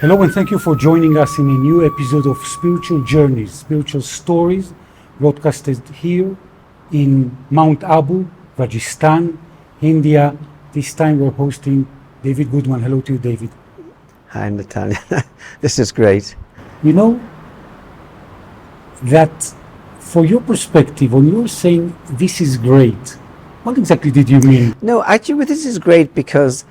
Hello and thank you for joining us in a new episode of Spiritual Journeys, Spiritual Stories, broadcasted here in Mount Abu, Rajasthan, India. This time we're hosting David Goodman. Hello to you, David. Hi, Natalia. This is great. You know that for your perspective, when you're saying this is great, what exactly did you mean? No, actually, this is great because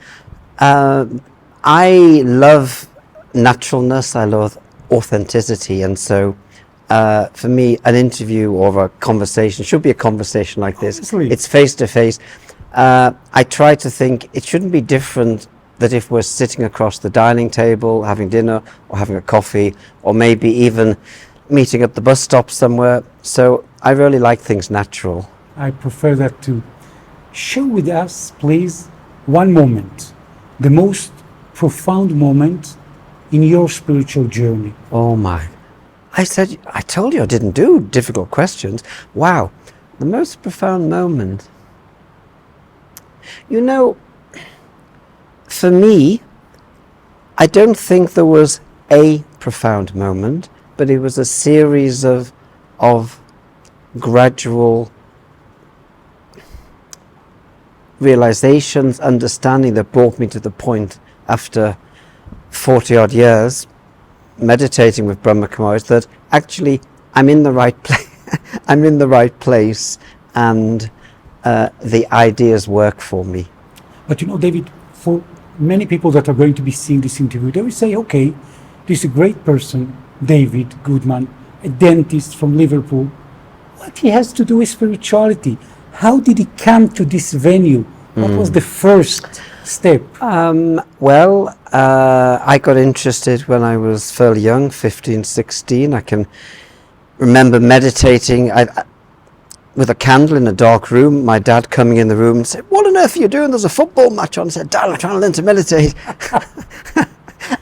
I love naturalness, I love authenticity, and so for me, an interview or a conversation should be a conversation like this. Honestly. It's face to face. I try to think it shouldn't be different that if we're sitting across the dining table, having dinner or having a coffee, or maybe even meeting at the bus stop somewhere. So I really like things natural. I prefer that too. Share with us, please, one moment, the most profound moment in your spiritual journey. Oh my. I told you I didn't do difficult questions. Wow. The most profound moment. You know, for me, I don't think there was a profound moment, but it was a series of gradual realizations, understanding that brought me to the point after 40 odd years meditating with Brahma Kumaris that actually I'm in the right place. I'm in the right place, and the ideas work for me. But you know, David, for many people that are going to be seeing this interview, they will say, okay, this is a great person, David Goodman, a dentist from Liverpool. What he has to do with spirituality? How did he come to this venue? What was the first step? Well, I got interested when I was fairly young, 15, 16. I can remember meditating with a candle in a dark room, my dad coming in the room and said, "What on earth are you doing? There's a football match on." I said, "Dad, I'm trying to learn to meditate."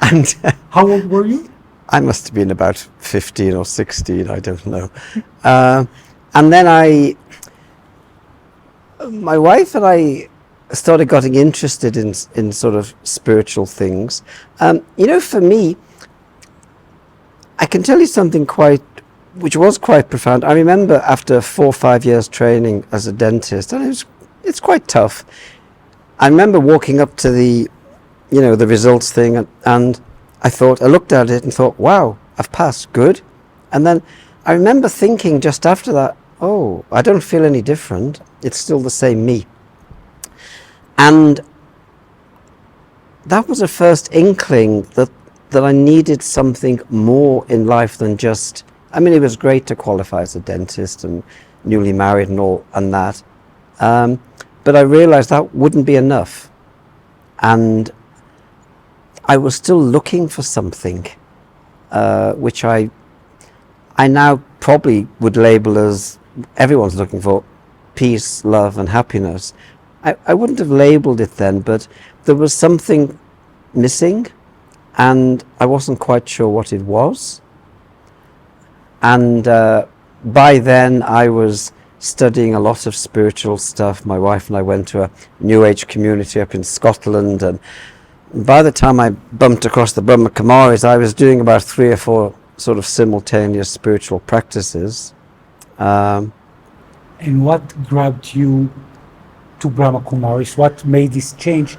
And How old were you? I must have been about 15 or 16, I don't know. And then my wife and I started getting interested in sort of spiritual things. You know, for me, I can tell you something which was quite profound. I remember after 4 or 5 years training as a dentist, and it's quite tough. I remember walking up to the results thing, and I looked at it and thought, wow, I've passed, good. And then I remember thinking just after that, oh, I don't feel any different. It's still the same me. And that was a first inkling that I needed something more in life than just, I mean, it was great to qualify as a dentist and newly married and all and that. But I realized that wouldn't be enough. And I was still looking for something, which I now probably would label as everyone's looking for: peace, love, and happiness. I wouldn't have labeled it then, but there was something missing, and I wasn't quite sure what it was. And by then I was studying a lot of spiritual stuff. My wife and I went to a New Age community up in Scotland, and by the time I bumped across the Brahma Kumaris, I was doing about 3 or 4 sort of simultaneous spiritual practices. And what grabbed you to Brahma Kumaris? What made this change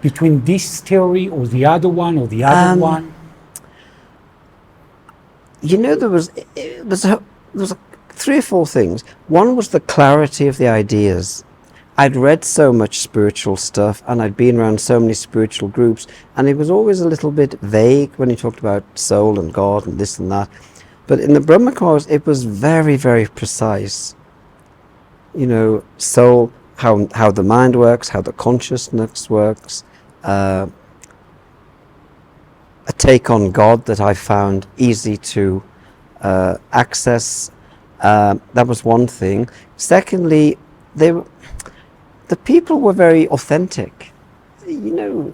between this theory or the other one or the other one? You know, there was 3 or 4 things. One was the clarity of the ideas. I'd read so much spiritual stuff, and I'd been around so many spiritual groups, and it was always a little bit vague when you talked about soul and God and this and that. But in the Brahma Kumaris, it was very, very precise. You know, soul, how the mind works, how the consciousness works, a take on God that I found easy to access. That was one thing. Secondly, the people were very authentic. You know,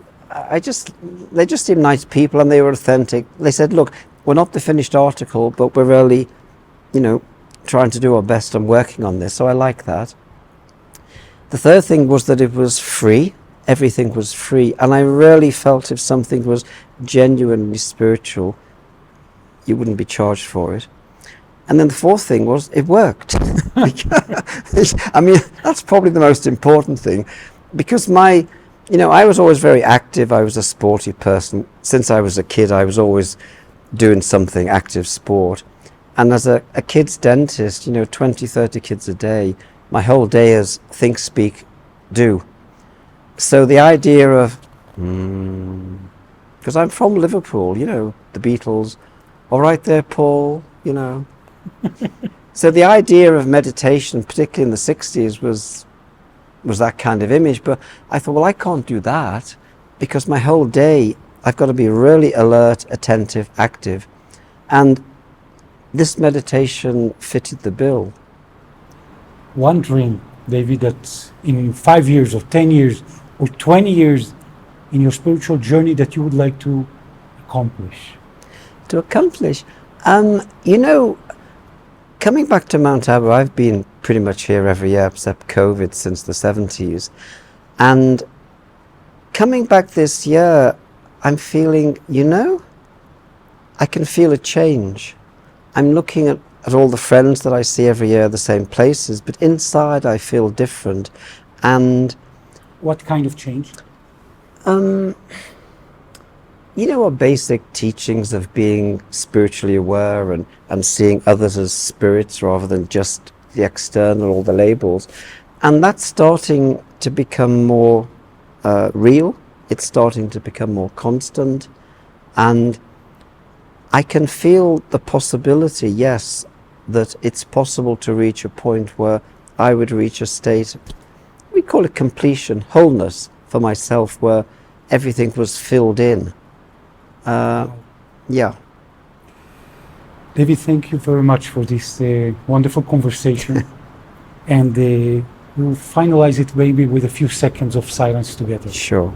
they just seemed nice people, and they were authentic. They said, "Look, we're not the finished article, but we're really, trying to do our best and working on this." So I like that. The third thing was that it was free. everything was free. And I really felt if something was genuinely spiritual, you wouldn't be charged for it. And then the fourth thing was, it worked. I mean, that's probably the most important thing, because I was always very active. I was a sporty person. Since I was a kid, I was always doing something, active sport. And as a kid's dentist, 20, 30 kids a day, my whole day is think, speak, do. So the idea of, because I'm from Liverpool, the Beatles, all right there, Paul, So the idea of meditation, particularly in the 60s, was that kind of image. But I thought, well, I can't do that, because my whole day, I've got to be really alert, attentive, active. And this meditation fitted the bill. One dream, David, that in 5 years or 10 years or 20 years in your spiritual journey that you would like to accomplish? To accomplish? Coming back to Mount Abu, I've been pretty much here every year except COVID since the 70s. And coming back this year, I'm feeling, I can feel a change. I'm looking at all the friends that I see every year, the same places, but inside I feel different. And what kind of change? Our basic teachings of being spiritually aware and seeing others as spirits rather than just the external or the labels. And that's starting to become more real. It's starting to become more constant. And I can feel the possibility, yes, that it's possible to reach a point where I would reach a state, we call it completion, wholeness for myself, where everything was filled in. Yeah. David, thank you very much for this wonderful conversation. And we'll finalize it maybe with a few seconds of silence together. Sure.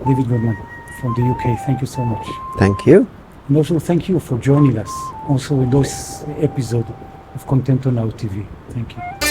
David Goodman from the UK, thank you so much. Thank you. And also thank you for joining us also in this episode of ContentoNow TV. Thank you.